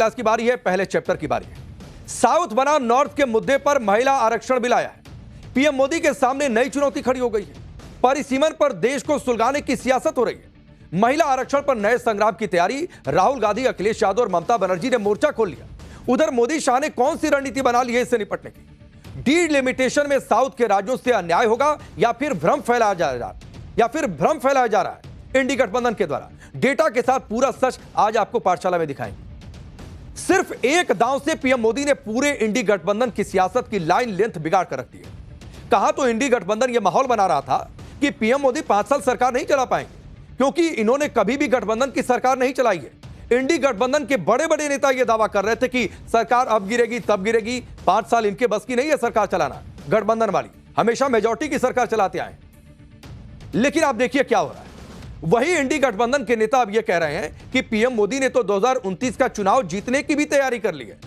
Class की बारी है, पहले चैप्टर की बारी है। साउथ बनाम नॉर्थ के मुद्दे पर महिला आरक्षण बिल आया है। पीएम मोदी के सामने नई चुनौती खड़ी हो गई है। परिसीमन पर देश को सुलगाने की सियासत हो रही है। महिला आरक्षण पर नए संग्राम की तैयारी। राहुल गांधी, अखिलेश यादव और ममता बनर्जी ने मोर्चा खोल लिया। उधर मोदी शाह ने कौन सी रणनीति बना ली है इससे निपटने की? डीलिमिटेशन में साउथ के राज्यों से अन्याय होगा या फिर भ्रम फैलाया जा रहा है इंडी गठबंधन के द्वारा? डेटा के साथ पूरा सच आज आपको पाठशाला में दिखाएंगे। सिर्फ एक दांव से पीएम मोदी ने पूरे इंडी गठबंधन की सियासत की लाइन लेंथ बिगाड़ कर रख दी है। कहा तो इंडी गठबंधन यह माहौल बना रहा था कि पीएम मोदी 5 साल सरकार नहीं चला पाएंगे, क्योंकि इन्होंने कभी भी गठबंधन की सरकार नहीं चलाई है। इंडी गठबंधन के बड़े बड़े नेता यह दावा कर रहे थे कि सरकार अब गिरेगी तब गिरेगी, 5 साल इनके बस की नहीं है सरकार चलाना। गठबंधन वाली हमेशा मेजॉरिटी की सरकार चलाते आए, लेकिन आप देखिए क्या हो रहा है। वही इंडी गठबंधन के नेता अब यह कह रहे हैं कि पीएम मोदी ने तो 2029 का चुनाव जीतने की भी तैयारी कर ली है।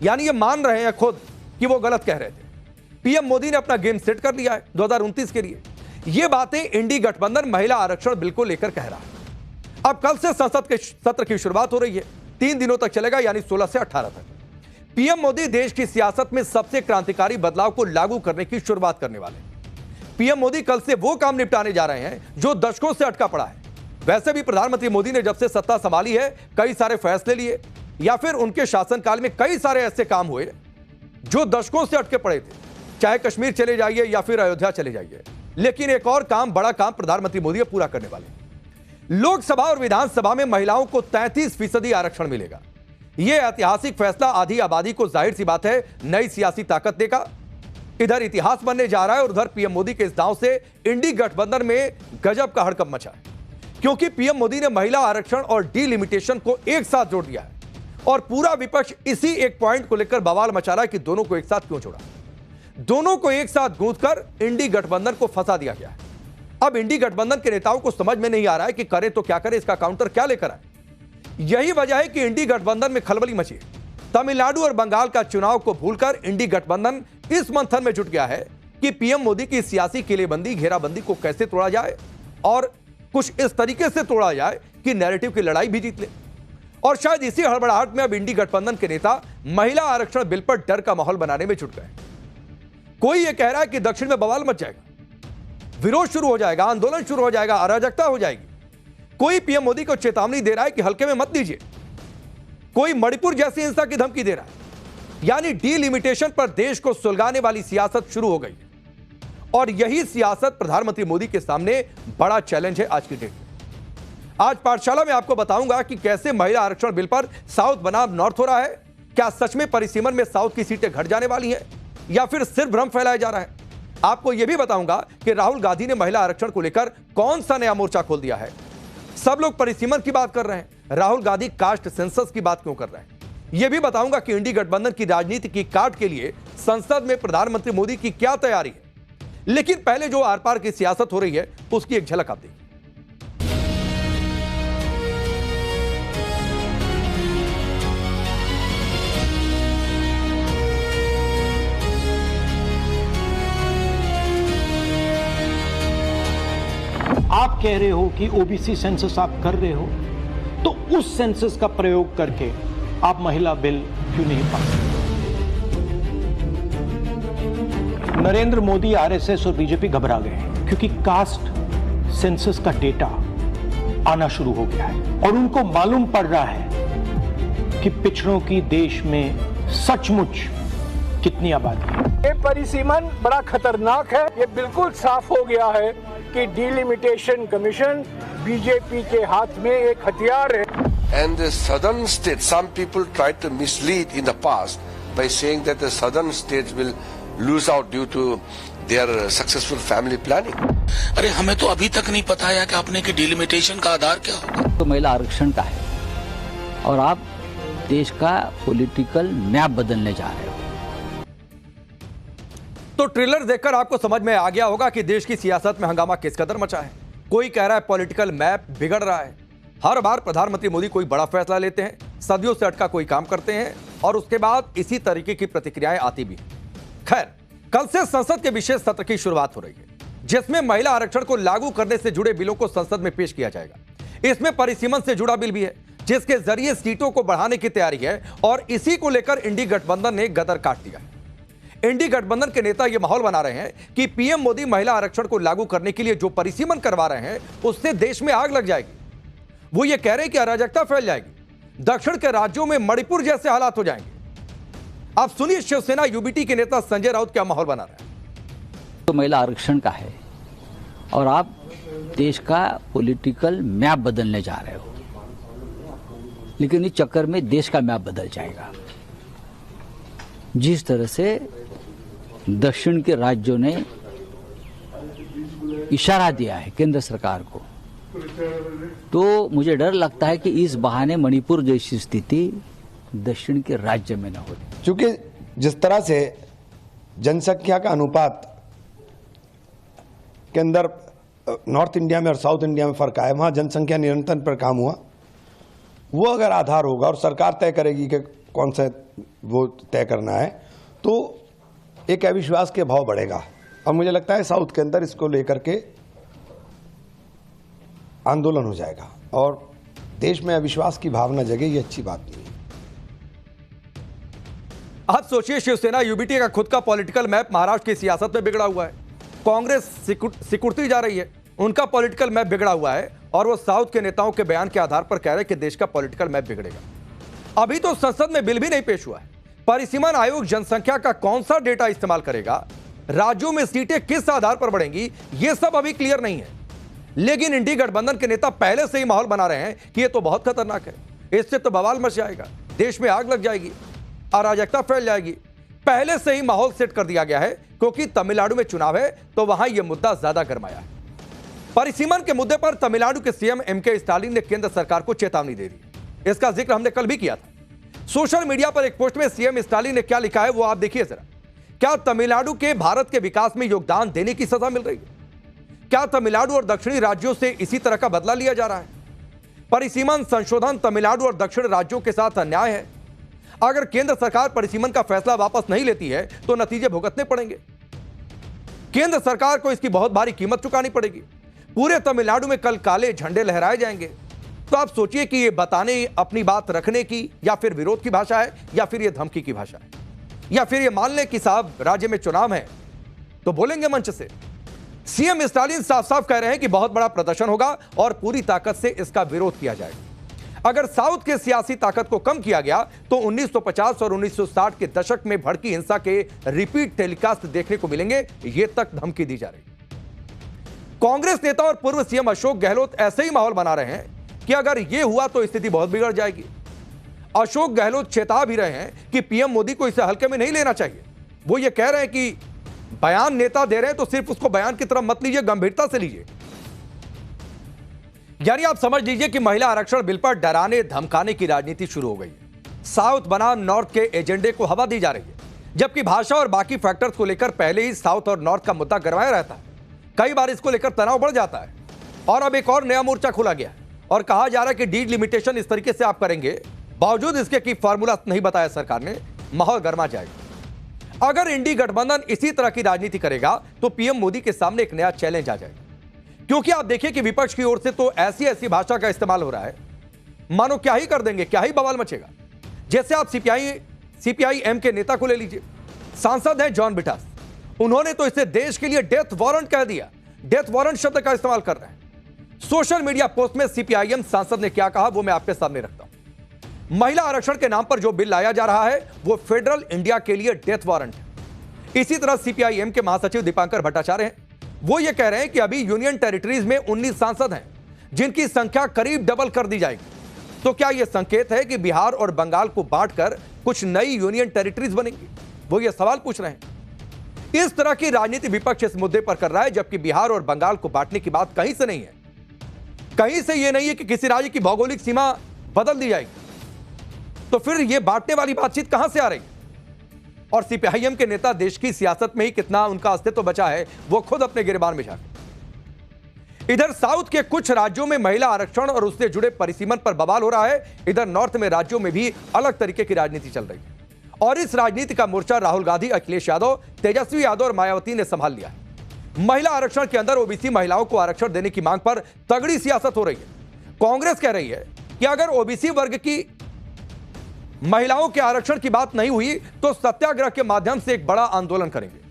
यानी ये मान रहे हैं खुद कि वो गलत कह रहे थे। पीएम मोदी ने अपना गेम सेट कर लिया है 2029 के लिए। ये बातें इंडी गठबंधन महिला आरक्षण बिल को लेकर कह रहा है। अब कल से संसद के सत्र की शुरुआत हो रही है, 3 दिनों तक चलेगा, यानी 16 से 18 तक। पीएम मोदी देश की सियासत में सबसे क्रांतिकारी बदलाव को लागू करने की शुरुआत करने वाले हैं। पीएम मोदी कल से वो काम निपटाने जा रहे हैं जो दशकों से अटका पड़ा है। वैसे भी प्रधानमंत्री मोदी ने जब से सत्ता संभाली है कई सारे फैसले लिए, या फिर उनके शासनकाल में कई सारे ऐसे काम हुए जो दशकों से अटके पड़े थे, चाहे कश्मीर चले जाइए या फिर अयोध्या चले जाइए। लेकिन एक और काम, बड़ा काम प्रधानमंत्री मोदी पूरा करने वाले। लोकसभा और विधानसभा में महिलाओं को 33% आरक्षण मिलेगा। यह ऐतिहासिक फैसला आधी आबादी को जाहिर सी बात है नई सियासी ताकत देगा। इधर इतिहास बनने जा रहा है और उधर पीएम मोदी के इस दांव से इंडी गठबंधन में गजब का हड़कंप मचा है, क्योंकि पीएम मोदी ने महिला आरक्षण और डीलिमिटेशन को एक साथ जोड़ दिया है और पूरा विपक्ष इसी एक पॉइंट को लेकर बवाल मचा रहा है कि दोनों को एक साथ क्यों जोड़ा। दोनों को एक साथ गूंथकर इंडी गठबंधन को फंसा दिया गया है। अब इंडी गठबंधन के नेताओं को समझ में नहीं आ रहा है कि करें तो क्या करें, इसका काउंटर क्या लेकर आए। यही वजह है कि इंडी गठबंधन में खलबली मची है। तमिलनाडु और बंगाल का चुनाव को भूलकर इंडी गठबंधन इस मंथन में जुट गया है कि पीएम मोदी की सियासी किलेबंदी, घेराबंदी को कैसे तोड़ा जाए और कुछ इस तरीके से तोड़ा जाए कि नैरेटिव की लड़ाई भी जीत ले। और शायद इसी हड़बड़ाहट में अब इंडी गठबंधन के नेता महिला आरक्षण बिल पर डर का माहौल बनाने में जुट गए। कोई यह कह रहा है कि दक्षिण में बवाल मच जाएगा, विरोध शुरू हो जाएगा, आंदोलन शुरू हो जाएगा, अराजकता हो जाएगी। कोई पीएम मोदी को चेतावनी दे रहा है कि हल्के में मत दीजिए। कोई मणिपुर जैसी हिंसा की धमकी दे रहा है। यानी डीलिमिटेशन पर देश को सुलगाने वाली सियासत शुरू हो गई और यही सियासत प्रधानमंत्री मोदी के सामने बड़ा चैलेंज है आज की डेट में। आज पाठशाला में आपको बताऊंगा कि कैसे महिला आरक्षण बिल पर साउथ बनाम नॉर्थ हो रहा है। क्या सच में परिसीमन में साउथ की सीटें घट जाने वाली हैं या फिर सिर्फ भ्रम फैलाया जा रहा है? आपको यह भी बताऊंगा कि राहुल गांधी ने महिला आरक्षण को लेकर कौन सा नया मोर्चा खोल दिया है। सब लोग परिसीमन की बात कर रहे हैं, राहुल गांधी कास्ट सेंसस की बात क्यों कर रहे हैं? यह भी बताऊंगा कि इंडी गठबंधन की राजनीति की काट के लिए संसद में प्रधानमंत्री मोदी की क्या तैयारी है। लेकिन पहले जो आर पार की सियासत हो रही है उसकी एक झलक आप देखिए। आप कह रहे हो कि ओबीसी सेंसस आप कर रहे हो, तो उस सेंसस का प्रयोग करके आप महिला बिल क्यों नहीं पास? नरेंद्र मोदी, आरएसएस और बीजेपी घबरा गए हैं क्योंकि कास्ट सेंसस का डेटा आना शुरू हो गया है और उनको मालूम पड़ रहा है कि पिछड़ों की देश में सचमुच कितनी आबादी है। ये परिसीमन बड़ा खतरनाक है। ये बिल्कुल साफ हो गया है कि डीलिमिटेशन कमीशन बीजेपी के हाथ में एक हथियार है। And the southern states, some people tried to mislead in the past by saying that the southern states will lose out due to their successful family planning. अरे हमें तो अभी तक नहीं पता है कि आपने कि डिलिमिटेशन का आधार क्या होगा। तो महिला आरक्षण का है और आप देश का पॉलिटिकल मैप बदलने जा रहे हो। तो ट्रेलर देखकर आपको समझ में आ गया होगा कि देश की सियासत में हंगामा किस कदर मचा है। कोई कह रहा है पॉलिटिकल मैप बिगड़ रहा है। हर बार प्रधानमंत्री मोदी कोई बड़ा फैसला लेते हैं, सदियों से अटका कोई काम करते हैं और उसके बाद इसी तरीके की प्रतिक्रियाएं आती भी हैं। खैर, कल से संसद के विशेष सत्र की शुरुआत हो रही है, जिसमें महिला आरक्षण को लागू करने से जुड़े बिलों को संसद में पेश किया जाएगा। इसमें परिसीमन से जुड़ा बिल भी है। जिसके जरिए सीटों को बढ़ाने की तैयारी है और इसी को लेकर इंडी गठबंधन ने गदर काट दिया है। इंडी गठबंधन के नेता यह माहौल बना रहे हैं कि पीएम मोदी महिला आरक्षण को लागू करने के लिए जो परिसीमन करवा रहे हैं उससे देश में आग लग जाएगी। वो ये कह रहे हैं कि अराजकता फैल जाएगी, दक्षिण के राज्यों में मणिपुर जैसे हालात हो जाएंगे। आप सुनिए शिवसेना यूबीटी के नेता संजय राउत क्या माहौल बना रहे हैं। तो महिला आरक्षण का है और आप देश का पॉलिटिकल मैप बदलने जा रहे हो, लेकिन इस चक्कर में देश का मैप बदल जाएगा। जिस तरह से दक्षिण के राज्यों ने इशारा दिया है केंद्र सरकार को, तो मुझे डर लगता है कि इस बहाने मणिपुर जैसी स्थिति दक्षिण के राज्य में न हो। क्योंकि जिस तरह से जनसंख्या का अनुपात के अंदर नॉर्थ इंडिया में और साउथ इंडिया में फर्क आया, वहां जनसंख्या नियंत्रण पर काम हुआ, वो अगर आधार होगा और सरकार तय करेगी कि कौन सा वो तय करना है, तो एक अविश्वास के भाव बढ़ेगा। और मुझे लगता है साउथ के अंदर इसको लेकर के आंदोलन हो जाएगा और देश में अविश्वास की भावना जगे, ये अच्छी बात नहीं है। आप सोचिए, शिवसेना यूबीटी का खुद का पॉलिटिकल मैप महाराष्ट्र की सियासत में बिगड़ा हुआ है, कांग्रेस सिकुड़ती जा रही है, उनका पॉलिटिकल मैप बिगड़ा हुआ है और वो साउथ के नेताओं के बयान के आधार पर कह रहे हैं कि देश का पॉलिटिकल मैप बिगड़ेगा। अभी तो संसद में बिल भी नहीं पेश हुआ है। परिसीमन आयोग जनसंख्या का कौन सा डेटा इस्तेमाल करेगा, राज्यों में सीटें किस आधार पर बढ़ेंगी, यह सब अभी क्लियर नहीं है। लेकिन इंडी गठबंधन के नेता पहले से ही माहौल बना रहे हैं कि यह तो बहुत खतरनाक है, इससे तो बवाल मच जाएगा, देश में आग लग जाएगी, अराजकता फैल जाएगी। पहले से ही माहौल सेट कर दिया गया है क्योंकि तमिलनाडु में चुनाव है तो वहां यह मुद्दा ज्यादा गरमाया है। परिसीमन के मुद्दे पर तमिलनाडु के सीएम एमके स्टालिन ने केंद्र सरकार को चेतावनी दे दी। इसका जिक्र हमने कल भी किया था। सोशल मीडिया पर एक पोस्ट में सीएम स्टालिन ने क्या लिखा है वो आप देखिए जरा। क्या तमिलनाडु के भारत के विकास में योगदान देने की सजा मिल रही है? क्या तमिलनाडु और दक्षिणी राज्यों से इसी तरह का बदला लिया जा रहा है? परिसीमन संशोधन तमिलनाडु और दक्षिण राज्यों के साथ अन्याय है। अगर केंद्र सरकार परिसीमन का फैसला वापस नहीं लेती है तो नतीजे भुगतने पड़ेंगे। केंद्र सरकार को इसकी बहुत भारी कीमत चुकानी पड़ेगी। पूरे तमिलनाडु में कल काले झंडे लहराए जाएंगे। तो आप सोचिए कि ये बताने, अपनी बात रखने की या फिर विरोध की भाषा है या फिर ये धमकी की भाषा है या फिर ये मान लें कि साहब राज्य में चुनाव है तो बोलेंगे मंच से। सीएम स्टालिन साफ साफ कह रहे हैं कि बहुत बड़ा प्रदर्शन होगा और पूरी ताकत से इसका विरोध किया जाएगा। अगर साउथ के सियासी ताकत को कम किया गया तो 1950 और 1960 के दशक में भड़की हिंसा के रिपीट टेलीकास्ट देखने को मिलेंगे, ये तक धमकी दी जा रही। कांग्रेस नेता और पूर्व सीएम अशोक गहलोत ऐसे ही माहौल बना रहे हैं कि अगर यह हुआ तो स्थिति बहुत बिगड़ जाएगी। अशोक गहलोत चेता भी रहे हैं कि पीएम मोदी को इसे हल्के में नहीं लेना चाहिए। वो ये कह रहे हैं कि बयान नेता दे रहे हैं तो सिर्फ उसको बयान की तरफ मत लीजिए, गंभीरता से लीजिए। यानी आप समझ लीजिए कि महिला आरक्षण बिल पर डराने धमकाने की राजनीति शुरू हो गई है। साउथ बनाम नॉर्थ के एजेंडे को हवा दी जा रही है, जबकि भाषा और बाकी फैक्टर्स को लेकर पहले ही साउथ और नॉर्थ का मुद्दा गरमाया रहता है। कई बार इसको लेकर तनाव बढ़ जाता है और अब एक और नया मोर्चा खुला गया है और कहा जा रहा है कि डीलिमिटेशन इस तरीके से आप करेंगे, बावजूद इसके कि फार्मूला नहीं बताया सरकार ने, माहौल गर्मा जाएगा। अगर इंडी गठबंधन इसी तरह की राजनीति करेगा तो पीएम मोदी के सामने एक नया चैलेंज आ जाएगा। क्योंकि आप देखिए कि विपक्ष की ओर से तो ऐसी ऐसी भाषा का इस्तेमाल हो रहा है, मानो क्या ही कर देंगे, क्या ही बवाल मचेगा। जैसे आप सीपीआई-एम के नेता को ले लीजिए, सांसद हैं जॉन बिठास, उन्होंने तो इसे देश के लिए डेथ वारंट कह दिया, डेथ वारंट शब्द का इस्तेमाल कर रहे हैं। सोशल मीडिया पोस्ट में सीपीआई-एम सांसद ने क्या कहा वो मैं आपके सामने रखता हूं। महिला आरक्षण के नाम पर जो बिल लाया जा रहा है वो फेडरल इंडिया के लिए डेथ वारंट है। इसी तरह सीपीआई-एम के महासचिव दीपांकर भट्टाचार्य हैं, वो ये कह रहे हैं कि अभी यूनियन टेरिटरीज में 19 सांसद हैं जिनकी संख्या करीब डबल कर दी जाएगी। तो क्या यह संकेत है कि बिहार और बंगाल को बांटकर कुछ नई यूनियन टेरिटरीज बनेंगी? वो ये सवाल पूछ रहे हैं। इस तरह की राजनीति विपक्ष इस मुद्दे पर कर रहा है, जबकि बिहार और बंगाल को बांटने की बात कहीं से नहीं है। कहीं से यह नहीं है कि किसी राज्य की भौगोलिक सीमा बदल दी जाएगी। तो फिर यह बांटने वाली बातचीत कहां से आ रही? और सीपीआई-एम के नेता देश की सियासत में ही कितना उनका अस्तित्व बचा है वो खुद अपने गिरबान में झांके। इधर साउथ के कुछ राज्यों में महिला आरक्षण और उससे जुड़े परिसीमन पर बवाल हो रहा है, इधर नॉर्थ में राज्यों में भी अलग तरीके की राजनीति चल रही है। और इस राजनीति का मोर्चा राहुल गांधी, अखिलेश यादव, तेजस्वी यादव और मायावती ने संभाल लिया है। महिला आरक्षण के अंदर ओबीसी महिलाओं को आरक्षण देने की मांग पर तगड़ी सियासत हो रही है। कांग्रेस कह रही है कि अगर ओबीसी वर्ग की महिलाओं के आरक्षण की बात नहीं हुई तो सत्याग्रह के माध्यम से एक बड़ा आंदोलन करेंगे।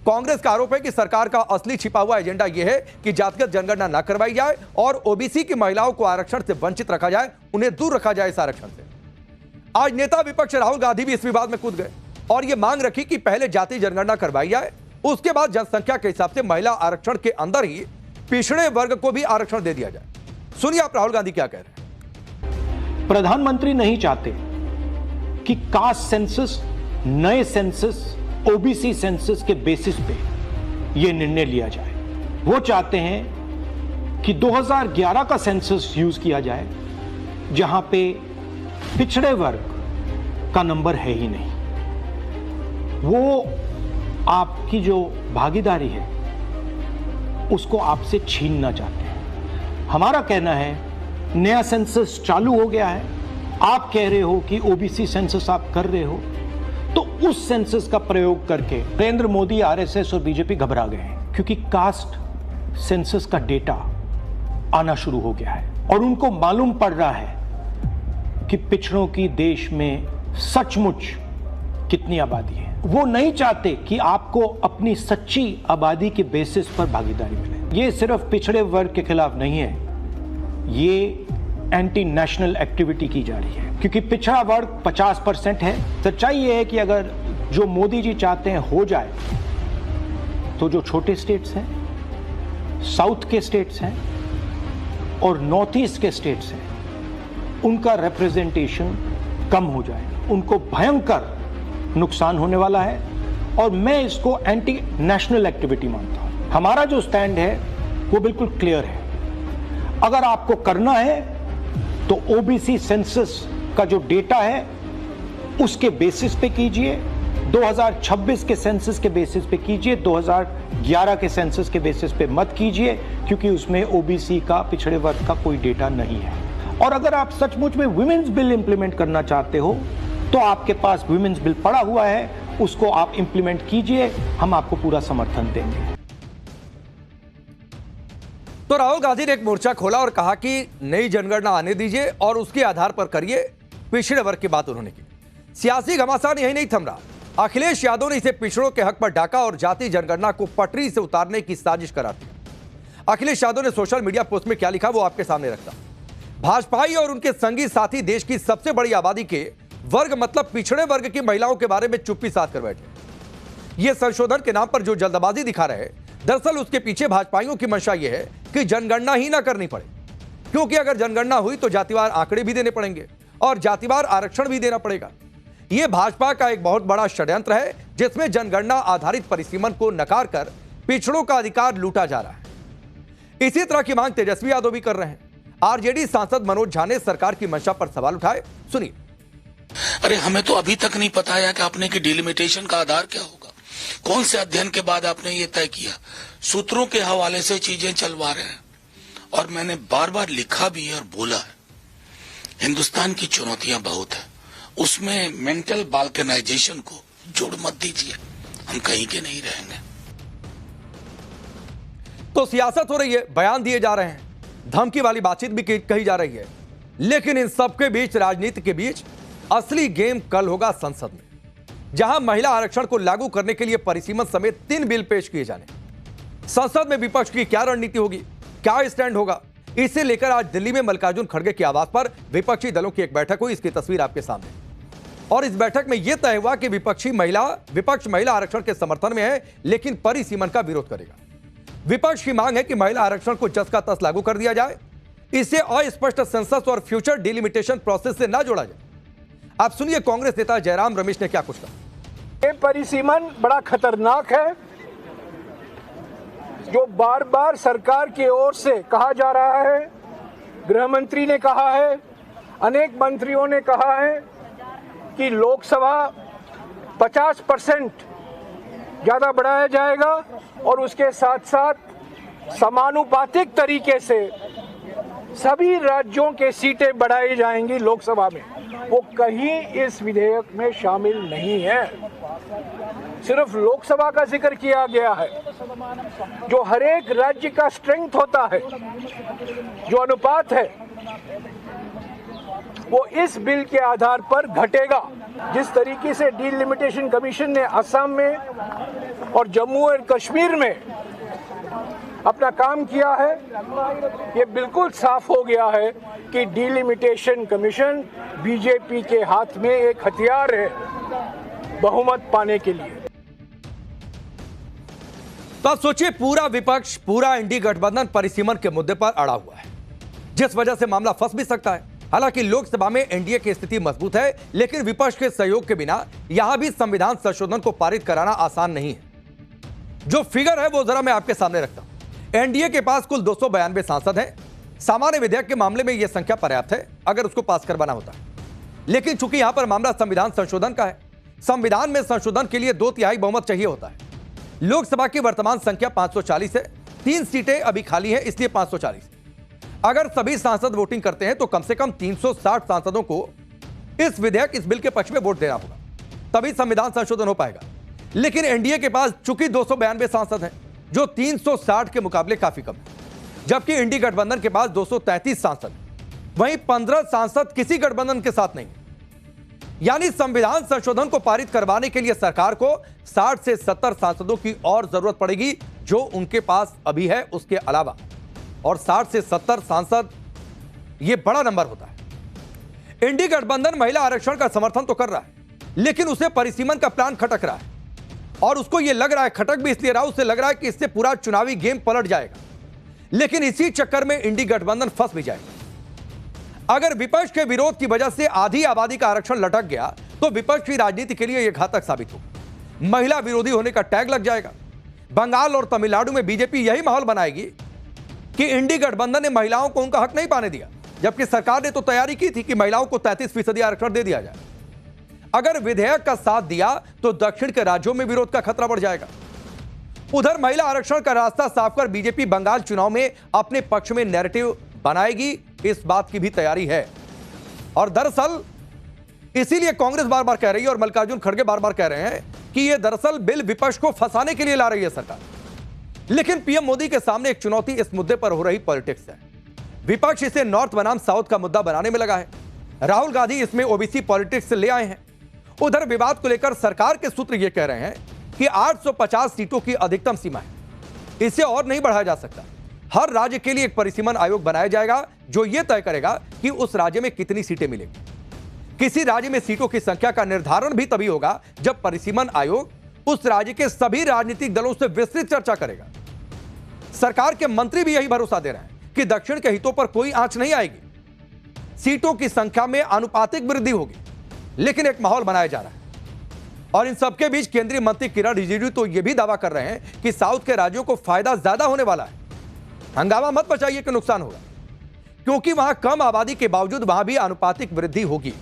कांग्रेस का आरोप है कि सरकार का असली छिपा हुआ एजेंडा यह है कि जातिगत जनगणना न करवाई जाए और ओबीसी की महिलाओं को आरक्षण से वंचित रखा जाए, उन्हें दूर रखा जाए इस आरक्षण से। आज नेता विपक्ष राहुल गांधी भी इस विवाद में कूद गए और यह मांग रखी कि पहले जाति जनगणना करवाई जाए, उसके बाद जनसंख्या के हिसाब से महिला आरक्षण के अंदर ही पिछड़े वर्ग को भी आरक्षण दे दिया जाए। सुनिए आप राहुल गांधी क्या कह रहे हैं। प्रधानमंत्री नहीं चाहते कि कास्ट सेंसस, नए सेंसस, ओबीसी सेंसस के बेसिस पे यह निर्णय लिया जाए। वो चाहते हैं कि 2011 का सेंसस यूज किया जाए जहां पे पिछड़े वर्ग का नंबर है ही नहीं। वो आपकी जो भागीदारी है उसको आपसे छीनना चाहते हैं। हमारा कहना है नया सेंसस चालू हो गया है, आप कह रहे हो कि ओबीसी सेंसस आप कर रहे हो, तो उस सेंसस का प्रयोग करके नरेंद्र मोदी, आरएसएस और बीजेपी घबरा गए हैं क्योंकि कास्ट सेंसस का डेटा आना शुरू हो गया है और उनको मालूम पड़ रहा है कि पिछड़ों की देश में सचमुच कितनी आबादी है। वो नहीं चाहते कि आपको अपनी सच्ची आबादी के बेसिस पर भागीदारी मिले। ये सिर्फ पिछड़े वर्ग के खिलाफ नहीं है, ये एंटी नेशनल एक्टिविटी की जा रही है क्योंकि पिछड़ा वर्ग 50% है। सच्चाई ये है कि अगर जो मोदी जी चाहते हैं हो जाए तो जो छोटे स्टेट्स हैं, साउथ के स्टेट्स हैं और नॉर्थ ईस्ट के स्टेट्स हैं, उनका रिप्रेजेंटेशन कम हो जाए, उनको भयंकर नुकसान होने वाला है और मैं इसको एंटी नेशनल एक्टिविटी मानता हूं। हमारा जो स्टैंड है वो बिल्कुल क्लियर है। अगर आपको करना है तो ओबीसी सेंसस का जो डेटा है उसके बेसिस पे कीजिए, 2026 के सेंसस के बेसिस पे कीजिए, 2011 के सेंसस के बेसिस पे मत कीजिए क्योंकि उसमें ओबीसी का, पिछड़े वर्ग का कोई डेटा नहीं है। और अगर आप सचमुच में विमेंस बिल इंप्लीमेंट करना चाहते हो तो आपके पास विमेंस बिल पड़ा हुआ है, उसको आप इंप्लीमेंट कीजिए, हम आपको पूरा समर्थन देंगे। तो राहुल गांधी ने एक मोर्चा खोला और कहा कि नई जनगणना आने दीजिए और उसके आधार पर करिए, पिछड़े वर्ग की बात उन्होंने की। सियासी घमासान यही नहीं थम रहा। अखिलेश यादव ने इसे पिछड़ों के हक पर डाका और जाति जनगणना को पटरी से उतारने की साजिश करार दी। अखिलेश यादव ने सोशल मीडिया पोस्ट में क्या लिखा वो आपके सामने रखता। भाजपाई और उनके संगी साथी देश की सबसे बड़ी आबादी के वर्ग मतलब पिछड़े वर्ग की महिलाओं के बारे में चुप्पी साध कर बैठे। ये संशोधन के नाम पर जो जल्दबाजी दिखा रहे हैं, दरअसल उसके पीछे भाजपाइयों की मंशा यह है कि जनगणना ही ना करनी पड़े, क्योंकि अगर जनगणना हुई तो जातिवार आंकड़े भी देने पड़ेंगे और जातिवार आरक्षण भी देना पड़ेगा। यह भाजपा का एक बहुत बड़ा षड्यंत्र है जिसमें जनगणना आधारित परिसीमन को नकार कर पिछड़ों का अधिकार लूटा जा रहा है। इसी तरह की मांग तेजस्वी यादव भी कर रहे हैं। आरजेडी सांसद मनोज झा ने सरकार की मंशा पर सवाल उठाए, सुनिए। अरे हमें तो अभी तक नहीं पता है कि आपने की डिलिमिटेशन का आधार क्या होगा, कौन से अध्ययन के बाद आपने ये तय किया। सूत्रों के हवाले से चीजें चलवा रहे हैं और मैंने बार बार लिखा भी है और बोला है, हिंदुस्तान की चुनौतियां बहुत है, उसमें मेंटल बाल्कनाइजेशन को जोड़ मत दीजिए, हम कहीं के नहीं रहेंगे। तो सियासत हो रही है, बयान दिए जा रहे हैं, धमकी वाली बातचीत भी कही जा रही है, लेकिन इन सबके बीच, राजनीति के बीच असली गेम कल होगा संसद में, जहां महिला आरक्षण को लागू करने के लिए परिसीमन समेत 3 बिल पेश किए जाने। संसद में विपक्ष की क्या रणनीति होगी, क्या स्टैंड होगा, इसे लेकर आज दिल्ली में मल्लिकार्जुन खड़गे के आवास पर विपक्षी दलों की एक बैठक हुई। इसकी तस्वीर आपके सामने। और इस बैठक में यह तय हुआ कि विपक्ष महिला आरक्षण के समर्थन में है, लेकिन परिसीमन का विरोध करेगा। विपक्ष की मांग है कि महिला आरक्षण को जस का तस लागू कर दिया जाए, इसे अस्पष्ट सेंसस और फ्यूचर डिलिमिटेशन प्रोसेस से न जोड़ा जाए। आप सुनिए कांग्रेस नेता जयराम रमेश ने क्या कुछ कहा। ये परिसीमन बड़ा खतरनाक है, जो बार बार सरकार की ओर से कहा जा रहा है। गृह मंत्री ने कहा है, अनेक मंत्रियों ने कहा है कि लोकसभा 50% ज्यादा बढ़ाया जाएगा और उसके साथ साथ समानुपातिक तरीके से सभी राज्यों के सीटें बढ़ाई जाएंगी लोकसभा में। वो कहीं इस विधेयक में शामिल नहीं है, सिर्फ लोकसभा का जिक्र किया गया है। जो हर एक राज्य का स्ट्रेंथ होता है, जो अनुपात है, वो इस बिल के आधार पर घटेगा। जिस तरीके से डीलिमिटेशन कमीशन ने असम में और जम्मू और कश्मीर में अपना काम किया है, ये बिल्कुल साफ हो गया है कि डीलिमिटेशन कमीशन बीजेपी के हाथ में एक हथियार है बहुमत पाने के लिए। तो आप सोचिए, पूरा विपक्ष, पूरा इंडी गठबंधन परिसीमन के मुद्दे पर अड़ा हुआ है, जिस वजह से मामला फंस भी सकता है। हालांकि लोकसभा में एनडीए की स्थिति मजबूत है, लेकिन विपक्ष के सहयोग के बिना यहां भी संविधान संशोधन को पारित कराना आसान नहीं है। जो फिगर है वो जरा मैं आपके सामने रखता हूं। एनडीए के पास कुल 292 सांसद हैं। सामान्य विधेयक के मामले में यह संख्या पर्याप्त है अगर उसको पास करवाना होता है, लेकिन चूंकि यहां पर मामला संविधान संशोधन का है, संविधान में संशोधन के लिए 2/3 बहुमत चाहिए होता है। लोकसभा की वर्तमान संख्या 540 है, 3 सीटें अभी खाली है, इसलिए 540। अगर सभी सांसद वोटिंग करते हैं तो कम से कम 360 सांसदों को इस बिल के पक्ष में वोट देना होगा, तभी संविधान संशोधन हो पाएगा। लेकिन एनडीए के पास चूंकि 292 सांसद हैं, जो 360 के मुकाबले काफी कम है, जबकि इंडी गठबंधन के पास 233 सांसद, वहीं 15 सांसद किसी गठबंधन के साथ नहीं। यानी संविधान संशोधन को पारित करवाने के लिए सरकार को 60 से 70 सांसदों की और जरूरत पड़ेगी, जो उनके पास अभी है उसके अलावा। और 60 से 70 सांसद, यह बड़ा नंबर होता है। इंडी गठबंधन महिला आरक्षण का समर्थन तो कर रहा है, लेकिन उसे परिसीमन का प्लान खटक रहा है, और उसको यह लग रहा है, खटक भी इसलिए रहा, उसे लग रहा है कि इससे पूरा चुनावी गेम पलट जाएगा। लेकिन इसी चक्कर में इंडी गठबंधन फंस भी जाएगा। अगर विपक्ष के विरोध की वजह से आधी आबादी का आरक्षण लटक गया तो विपक्ष की राजनीति के लिए यह घातक साबित होगा। महिला विरोधी होने का टैग लग जाएगा। बंगाल और तमिलनाडु में बीजेपी यही माहौल बनाएगी कि इंडी गठबंधन ने महिलाओं को उनका हक नहीं पाने दिया, जबकि सरकार ने तो तैयारी की थी कि महिलाओं को 33% आरक्षण दे दिया जाए। अगर विधेयक का साथ दिया तो दक्षिण के राज्यों में विरोध का खतरा बढ़ जाएगा। उधर महिला आरक्षण का रास्ता साफ कर बीजेपी बंगाल चुनाव में अपने पक्ष में नैरेटिव बनाएगी, इस बात की भी तैयारी है। और दरअसल इसीलिए कांग्रेस बार बार कह रही है और मल्लिकार्जुन खड़गे बार बार कह रहे हैं कि यह दरअसल बिल विपक्ष को फंसाने के लिए ला रही है सरकार। लेकिन पीएम मोदी के सामने एक चुनौती इस मुद्दे पर हो रही पॉलिटिक्स है। विपक्ष इसे नॉर्थ बनाम साउथ का मुद्दा बनाने में लगा है। राहुल गांधी इसमें ओबीसी पॉलिटिक्स ले आए हैं। उधर विवाद को लेकर सरकार के सूत्र यह कह रहे हैं कि 850 सीटों की अधिकतम सीमा है, इसे और नहीं बढ़ाया जा सकता। हर राज्य के लिए एक परिसीमन आयोग बनाया जाएगा, जो यह तय करेगा कि उस राज्य में कितनी सीटें मिलेंगी। किसी राज्य में सीटों की संख्या का निर्धारण भी तभी होगा जब परिसीमन आयोग उस राज्य के सभी राजनीतिक दलों से विस्तृत चर्चा करेगा। सरकार के मंत्री भी यही भरोसा दे रहे हैं कि दक्षिण के हितों पर कोई आंच नहीं आएगी, सीटों की संख्या में आनुपातिक वृद्धि होगी। लेकिन एक माहौल बनाया जा रहा है, और इन सबके बीच केंद्रीय मंत्री किरण रिजिजू तो यह भी दावा कर रहे हैं कि साउथ के राज्यों को फायदा ज्यादा होने वाला है। हंगामा मत मचाइए कि नुकसान होगा, क्योंकि वहां कम आबादी के बावजूद वहां भी आनुपातिक वृद्धि होगी।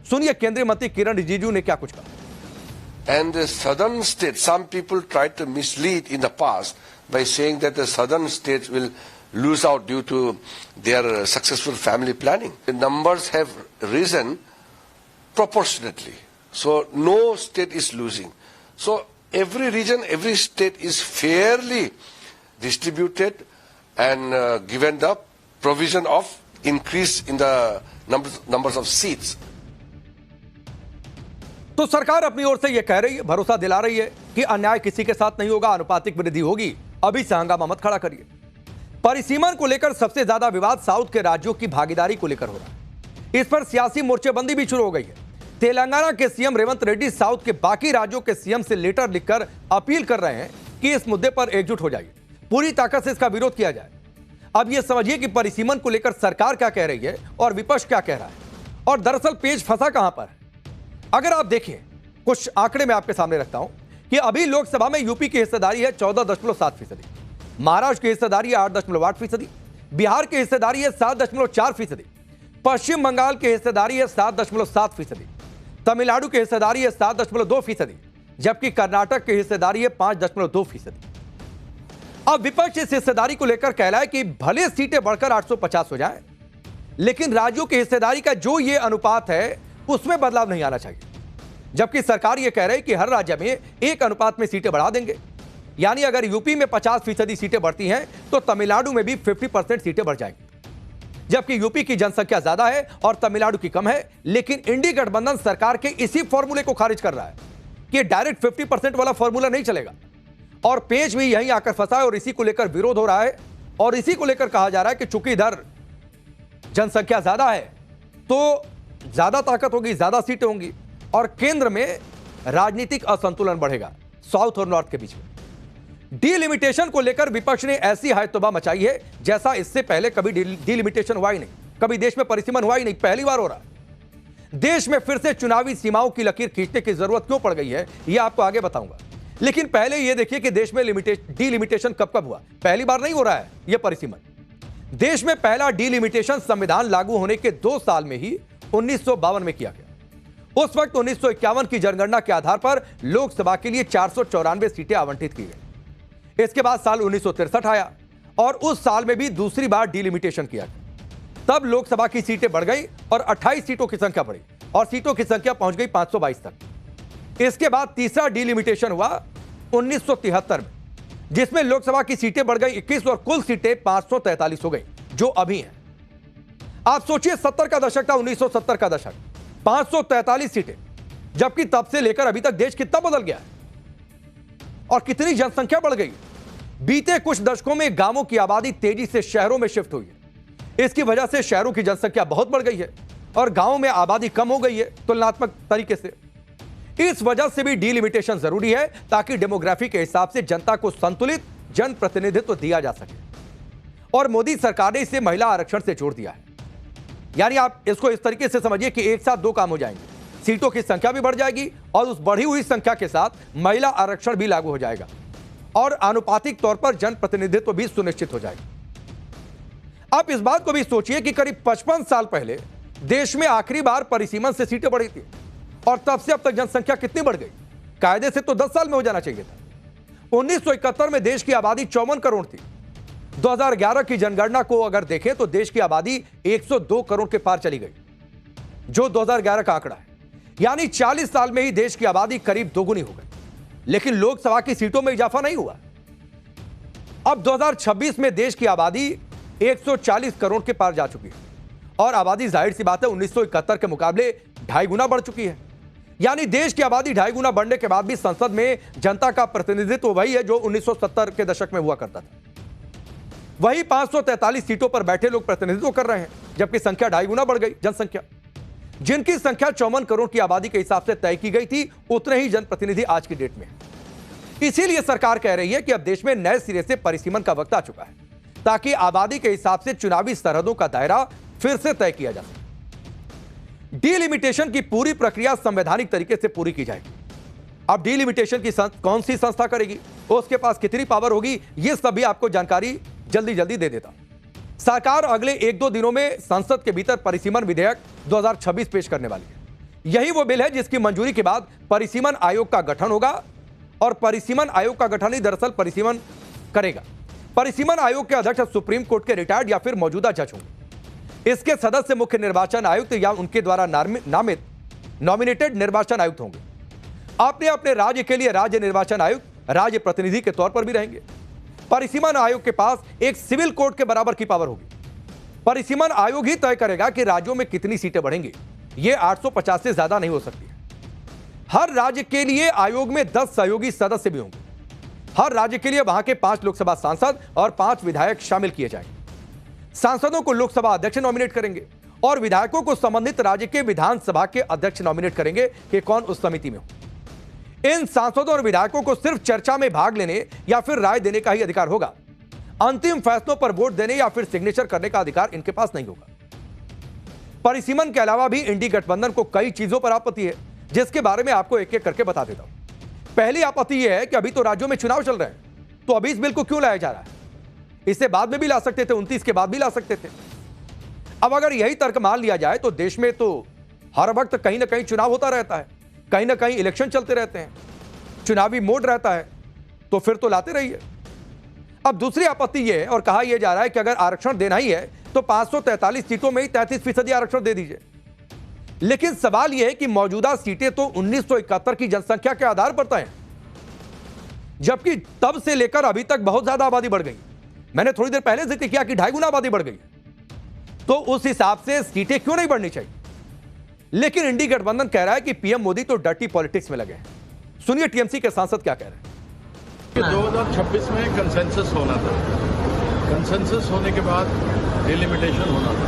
सुनिए केंद्रीय मंत्री किरण रिजिजू ने क्या कुछ कहा। And the southern states, some people tried to mislead in the past by saying that the southern states will lose out due to their successful family planning. The numbers have risen proportionately. So no state is losing. So every region, every state is fairly distributed and given the provision of increase in the numbers of seats. तो सरकार अपनी ओर से यह कह रही है, भरोसा दिला रही है कि अन्याय किसी के साथ नहीं होगा, आनुपातिक वृद्धि होगी। अभी से हंगामा मत खड़ा करिए। परिसीमन को लेकर सबसे ज्यादा विवाद साउथ के राज्यों की भागीदारी को लेकर हो रहा है। इस पर सियासी मोर्चेबंदी भी शुरू हो गई है। तेलंगाना के सीएम रेवंत रेड्डी साउथ के बाकी राज्यों के सीएम से लेटर लिखकर अपील कर रहे हैं कि इस मुद्दे पर एकजुट हो जाइए, पूरी ताकत से इसका विरोध किया जाए। अब यह समझिए कि परिसीमन को लेकर सरकार क्या कह रही है और विपक्ष क्या कह रहा है, और दरअसल पेच फंसा कहां पर है। अगर आप देखें, कुछ आंकड़े मैं आपके सामने रखता हूं कि अभी लोकसभा में यूपी की हिस्सेदारी है 14.7%, महाराष्ट्र की हिस्सेदारी है 8.8%, बिहार की हिस्सेदारी है 7.4%, पश्चिम बंगाल की हिस्सेदारी है 7.7%, तमिलनाडु की हिस्सेदारी है 7.2%, जबकि कर्नाटक की हिस्सेदारी है 5.2%। अब विपक्ष इस हिस्सेदारी को लेकर कह रहा है कि भले सीटें बढ़कर 850 हो जाएं, लेकिन राज्यों की हिस्सेदारी का जो ये अनुपात है उसमें बदलाव नहीं आना चाहिए। जबकि सरकार यह कह रही है कि हर राज्य में एक अनुपात में सीटें बढ़ा देंगे। यानी अगर यूपी में 50% सीटें बढ़ती हैं तो तमिलनाडु में भी 50% सीटें बढ़ जाएंगी। जबकि यूपी की जनसंख्या ज्यादा है और तमिलनाडु की कम है। लेकिन इंडी गठबंधन सरकार के इसी फॉर्मूले को खारिज कर रहा है कि डायरेक्ट 50% वाला फॉर्मूला नहीं चलेगा, और पेच भी यहीं आकर फंसा है और इसी को लेकर विरोध हो रहा है। और इसी को लेकर कहा जा रहा है कि चूंकि इधर जनसंख्या ज्यादा है तो ज्यादा ताकत होगी, ज्यादा सीटें होंगी और केंद्र में राजनीतिक असंतुलन बढ़ेगा साउथ और नॉर्थ के बीच में। डीलिमिटेशन को लेकर विपक्ष ने ऐसी हायतोबा मचाई है जैसा इससे पहले कभी डीलिमिटेशन हुआ ही नहीं, कभी देश में परिसीमन हुआ ही नहीं, पहली बार हो रहा है। देश में फिर से चुनावी सीमाओं की लकीर खींचने की जरूरत क्यों पड़ गई है यह आपको आगे बताऊंगा। लेकिन पहले यह देखिए कि देश में डीलिमिटेशन कब कब हुआ। पहली बार नहीं हो रहा है यह परिसीमन। देश में पहला डीलिमिटेशन संविधान लागू होने के 2 साल में ही 1952 में किया गया। उस वक्त 1951 की जनगणना के आधार पर लोकसभा के लिए 494 सीटें आवंटित की गई। इसके बाद साल 1963 आया और उस साल में भी दूसरी बार डीलिमिटेशन किया गया। तब लोकसभा की सीटें बढ़ गई और 28 सीटों की संख्या बढ़ी और सीटों की संख्या पहुंच गई 522 तक। इसके बाद तीसरा डीलिमिटेशन हुआ 1973 में, जिसमें लोकसभा की सीटें बढ़ गई 21 और कुल सीटें 543 हो गई, जो अभी हैं। आप सोचिए 70 का दशक था, 1970 का दशक, 543 सीटें, जबकि तब से लेकर अभी तक देश कितना बदल गया है और कितनी जनसंख्या बढ़ गई। बीते कुछ दशकों में गांवों की आबादी तेजी से शहरों में शिफ्ट हुई है। इसकी वजह से शहरों की जनसंख्या बहुत बढ़ गई है और गांवों में आबादी कम हो गई है तुलनात्मक तरीके से। इस वजह से भी डीलिमिटेशन जरूरी है ताकि डेमोग्राफी के हिसाब से जनता को संतुलित जनप्रतिनिधित्व दिया जा सके। और मोदी सरकार ने इसे महिला आरक्षण से जोड़ दिया है। यानी आप इसको इस तरीके से समझिए कि एक साथ 2 काम हो जाएंगे, सीटों की संख्या भी बढ़ जाएगी और उस बढ़ी हुई संख्या के साथ महिला आरक्षण भी लागू हो जाएगा और आनुपातिक तौर पर जनप्रतिनिधित्व भी सुनिश्चित हो जाएगा। आप इस बात को भी सोचिए कि करीब 55 साल पहले देश में आखिरी बार परिसीमन से सीटें बढ़ी थी और तब से अब तक जनसंख्या कितनी बढ़ गई। कायदे से तो 10 साल में हो जाना चाहिए था। 1971 में देश की आबादी 54 करोड़ थी। 2011 की जनगणना को अगर देखें तो देश की आबादी 102 करोड़ के पार चली गई, जो 2011 का आंकड़ा है। यानी 40 साल में ही देश की आबादी करीब दोगुनी हो गई, लेकिन लोकसभा की सीटों में इजाफा नहीं हुआ। अब 2026 में देश की आबादी 140 करोड़ के पार जा चुकी है और आबादी जाहिर सी बात है 1971 के मुकाबले 2.5 गुना बढ़ चुकी है। यानी देश की आबादी 2.5 गुना बढ़ने के बाद भी संसद में जनता का प्रतिनिधित्व वही है जो 1970 के दशक में हुआ करता था। वही 543 सीटों पर बैठे लोग प्रतिनिधित्व कर रहे हैं, जबकि संख्या 2.5 गुना बढ़ गई। जनसंख्या जिनकी संख्या 54 करोड़ की आबादी के हिसाब से तय की गई थी, उतने ही जनप्रतिनिधि आज की डेट में है। इसीलिए सरकार कह रही है कि अब देश में नए सिरे से परिसीमन का वक्त आ चुका है ताकि आबादी के हिसाब से चुनावी सरहदों का दायरा फिर से तय किया जा सके। डीलिमिटेशन की पूरी प्रक्रिया संवैधानिक तरीके से पूरी की जाएगी। अब डीलिमिटेशन की कौन सी संस्था करेगी, उसके पास कितनी पावर होगी, यह सभी आपको जानकारी जल्दी जल्दी दे देता। सरकार अगले 1-2 दिनों में संसद के भीतर परिसीमन विधेयक 2026 पेश करने वाली है। यही वो बिल है जिसकी मंजूरी के बाद परिसीमन आयोग का गठन होगा और परिसीमन आयोग का गठन ही दरअसल परिसीमन करेगा। परिसीमन आयोग के अध्यक्ष सुप्रीम कोर्ट के रिटायर्ड या फिर मौजूदा जज होंगे। इसके सदस्य मुख्य निर्वाचन आयुक्त या उनके द्वारा नामित नॉमिनेटेड निर्वाचन आयुक्त होंगे। अपने अपने राज्य के लिए राज्य निर्वाचन आयुक्त राज्य प्रतिनिधि के तौर पर भी रहेंगे। परिसीमन आयोग के पास एक सिविल कोर्ट के बराबर की पावर होगी। परिसीमन आयोग ही तय करेगा कि राज्यों में कितनी सीटें बढ़ेंगी। यह 850 से ज्यादा नहीं हो सकती है। हर राज्य के लिए आयोग में 10 सहयोगी सदस्य भी होंगे। हर राज्य के लिए वहां के 5 लोकसभा सांसद और 5 विधायक शामिल किए जाएंगे। सांसदों को लोकसभा अध्यक्ष नॉमिनेट करेंगे और विधायकों को संबंधित राज्य के विधानसभा के अध्यक्ष नॉमिनेट करेंगे कि कौन उस समिति में हो। इन सांसदों और विधायकों को सिर्फ चर्चा में भाग लेने या फिर राय देने का ही अधिकार होगा। अंतिम फैसलों पर वोट देने या फिर सिग्नेचर करने का अधिकार इनके पास नहीं होगा। परिसीमन के अलावा भी इंडी गठबंधन को कई चीजों पर आपत्ति है, जिसके बारे में आपको एक एक करके बता देता हूं। पहली आपत्ति यह है कि अभी तो राज्यों में चुनाव चल रहे हैं, तो अभी इस बिल को क्यों लाया जा रहा है? इसे बाद में भी ला सकते थे, 29 के बाद भी ला सकते थे। अब अगर यही तर्क मान लिया जाए तो देश में तो हर वक्त कहीं ना कहीं चुनाव होता रहता है, कहीं ना कहीं इलेक्शन चलते रहते हैं, चुनावी मोड रहता है, तो फिर तो लाते रहिए। अब दूसरी आपत्ति यह है और कहा यह जा रहा है कि अगर आरक्षण देना ही है तो 543 सीटों में ही 33% आरक्षण दे दीजिए। लेकिन सवाल यह है कि मौजूदा सीटें तो 1971 की जनसंख्या के आधार पर तय हैं, जबकि तब से लेकर अभी तक बहुत ज्यादा आबादी बढ़ गई। मैंने थोड़ी देर पहले जिक्र किया कि 2.5 गुना आबादी बढ़ गई। तो उस हिसाब से सीटें क्यों नहीं बढ़नी चाहिए। लेकिन इंडी गठबंधन कह रहा है कि पीएम मोदी तो डर्टी पॉलिटिक्स में लगे हैं। सुनिए टीएमसी के सांसद क्या कह रहे हैं। 2026 में कंसेंसस होना था, कंसेंसस होने के बाद डिलिमिटेशन होना था,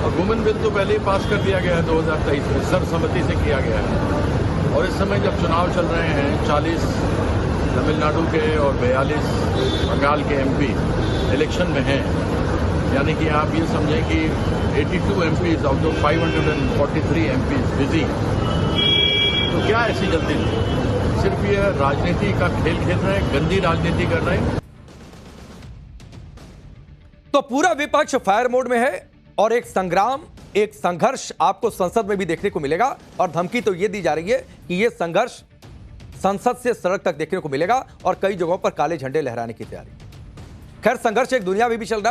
और वुमेन बिल तो पहले ही पास कर दिया गया है 2023 में, सर्वसम्मति से किया गया है। और इस समय जब चुनाव चल रहे हैं, 40 तमिलनाडु के और 42 बंगाल के एमपी इलेक्शन में हैं, यानी कि आप ये समझें कि 82 MPs of the 543 MPs busy. तो क्या ऐसी जल्दी थी? सिर्फ ये राजनीति का खेल खेल रहे हैं, गंदी राजनीति कर रहे हैं। तो पूरा विपक्ष फायर मोड में है और एक संग्राम, एक संघर्ष आपको संसद में भी देखने को मिलेगा। और धमकी तो यह दी जा रही है कि यह संघर्ष संसद से सड़क तक देखने को मिलेगा और कई जगहों पर काले झंडे लहराने की तैयारी। खैर, संघर्ष एक दुनिया में भी चल रहा है।